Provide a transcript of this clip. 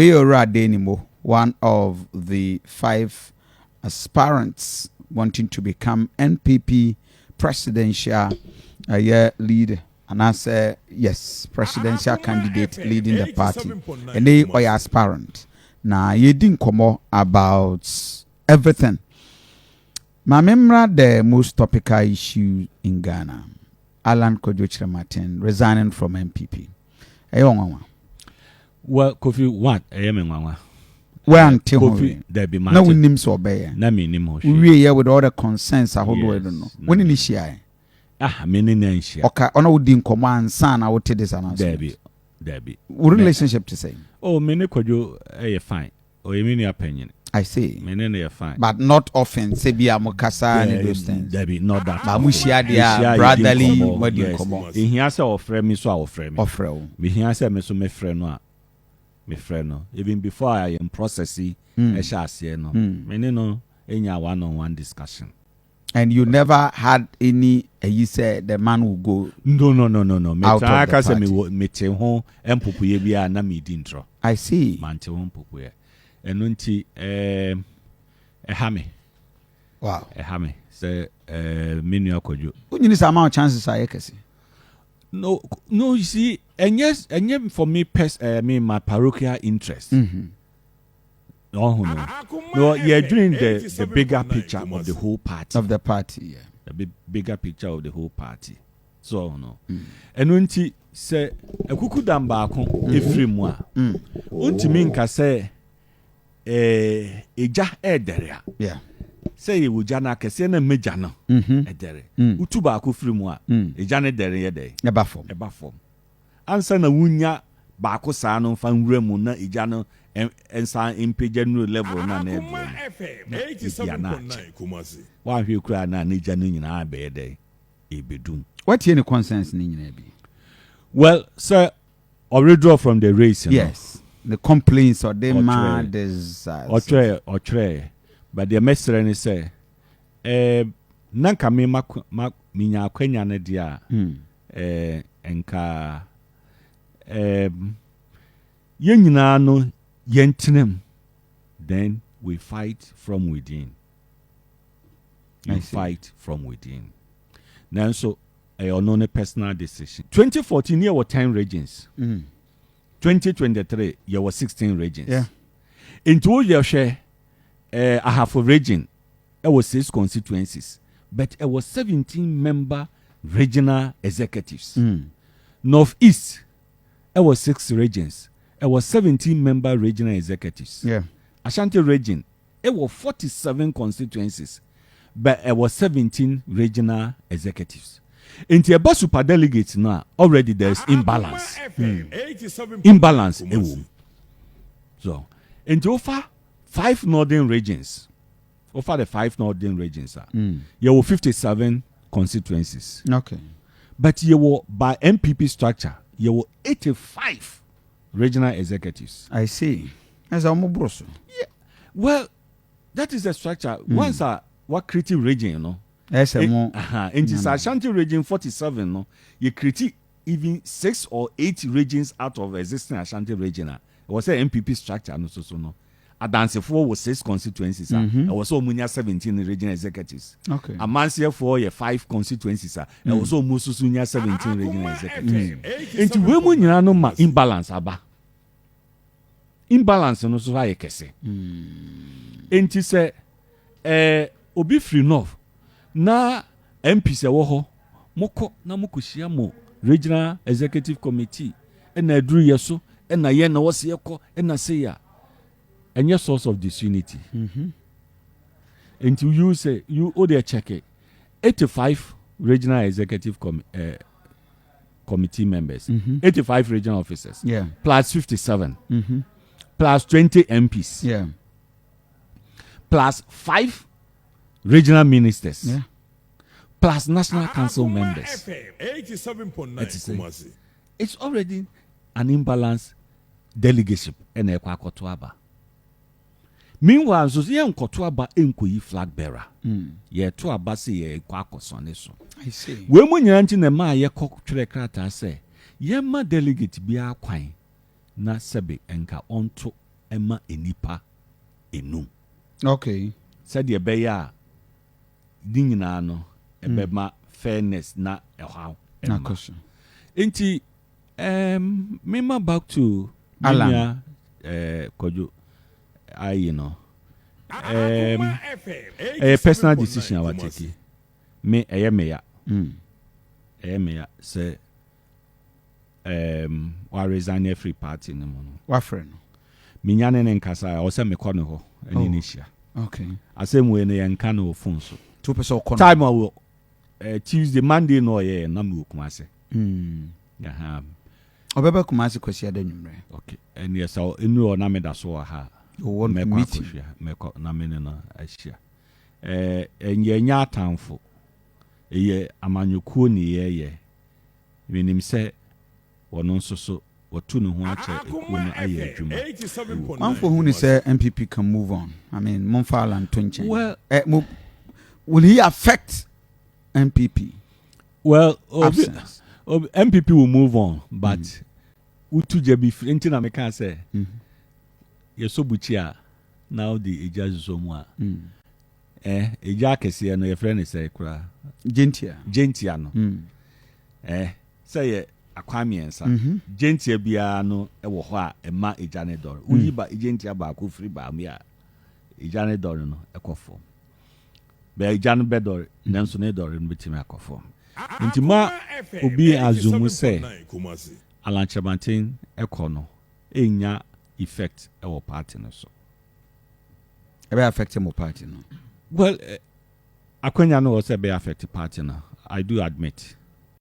Addai Nimoh, one of the 5 aspirants wanting to become NPP presidential leader. And I say, yes, presidential candidate leading the party. And they are aspirant. Now, you didn't come out about everything. My memory, the most topical issue in Ghana, Alan Kojo Martin resigning from MPP. Well, Kofi, what? I am where until Kofi, there be no one names or bear. Na me nimo. We here with all the concerns. I don't know. When in this year? Many names. Okay, on our din command, son, I would take this announcement. Debbie. What relationship to say? Oh, many could you fine. Or you mean your opinion? I say, many are fine. But not often. Say, be a mokasa and those things. Debbie, not that. Mamushia, dear, brotherly, what do you come on? In here, so friend me, so our friend. Offrel. Me here, say, me so me friend, no. Me friend, no. Even before I am processing, I shall say, no. Many no, any one-on-one discussion. And you never had any, you said the man will go. No. Me out of the party. Me te home and pupuye biya na me dintro. I see. Man te home pupuye. Enunti ehame. Wow. Ehame. Say menu akojo. You need some amount chances I can see. No. You see, and yes, for me, me my parochial interest. No, you're doing the bigger picture of the whole party. Of the party, yeah. The bigger picture of the whole party. So, no. And when she say, a cuckoo damn back every mois. Untimi nka say, eja edere. Yeah. Say you would jana kese na mejana. Edere. Utuba aku free mois. Ejane dere yede. Eba form. Ansa na wunya baako saa no fa nwura mu na ejano ensa impejanu level na na ebu. 87.9 Kumasi. Wa hwe kura na ejano nyina abede ebedum. What any concerns ni nyina bi? Well, sir, or withdraw from the race. Yes. The complaints or the mad desires. Or tray. But the messenger ni say, nanka me minya akwanya na dia. Enka yen nyina no yentinem. Then we fight from within. You fight from within. Now so a personal decision. 2014 year were 10 regions. 2023 year were 16 regions. Yeah. In 2 years share I have a region. It was 6 constituencies, but it was 17 member regional executives. Northeast, it was 6 regions. It was 17 member regional executives. Yeah. Ashanti region, it was 47 constituencies, but it was 17 regional executives. In the super delegates now, already there's imbalance. Imbalance. So, in the offer 5 northern regions, over the 5 northern regions, you were 57 constituencies. Okay. But you were by MPP structure, you were 85 regional executives. I see. As a mobroso. Yeah. Well, that is the structure. Once what creative region, you know. Yes, in this Ashanti region 47, no, you critique even 6 or 8 regions out of existing Ashanti region. It was an MPP structure, no, so no. Adanse 4 was 6 constituencies. It was almost 17 regional executives. Okay. Amansia 4 5 constituencies. It was almost 17 regional executives. Into women, you know, ma imbalance aba. Imbalance no so high kese. Into say, obi free enough. Na MP se wo ho moko na mokohia mo regional executive committee na aduru yeso na ye na wose yekọ na say ya any source of disunity. Until you say you order check it 85 regional executive committee members, 85 regional officers, yeah, plus 57, plus 20 MPs, yeah, plus 5 regional ministers, yeah, plus national council members. 87.9 It's already an imbalanced delegation and a kwakotuaba. Meanwhile, so ye nkotuaba enkoyi flag bearer. Ye to abasi ye kwakosone so. I see. We mu nyanti na ma ye kokotwere krata say ye ma delegate bia kwan na sebe enka onto ɛma enipa enum. Okay. Said the beya ding na no ebema fairness na ɛhaw. Na question. Inti mema back to Alan Kojo you know a personal decision I was taking. Me meya say wa resign free party no mo. Wa friend. Me nyane ne nkasa o se me kɔ no ho ani ne hia. Okay. Asem we ne yanka no phone so. 2% Time o Tuesday Monday no ye na me Kumase. Aha. Obeba Kumase kwesi adanwumre. Okay. And yes so enu na me da so ha. O won meeting me ko na me no ahia. Enye nya atamfo. Eye amanyokuo ni ye. Menim se wono nso so watu no ho ache ekuo no aye adwuma. One for who say MPP can move on. I mean, Monfal and Tunchen. Well, will he affect MPP? Well, MPP will move on, but utu jebi frenti na meka say. Yeso buchia now the eja zomwa. Eja kese no ye friend say kura. Gentia no. Say akwamiensa gentia bia no ewo ho a ema ejane dor uyi ba gentia ba ko free ba me a ejane dor no ekofo be ejane be dor nanso ne dor no betimi akofo ntima obi azumu say Alan Chabantin ekọ no enya effect ewo party no so e be affect mo party no. Well akwanya no was be affect party no I do admit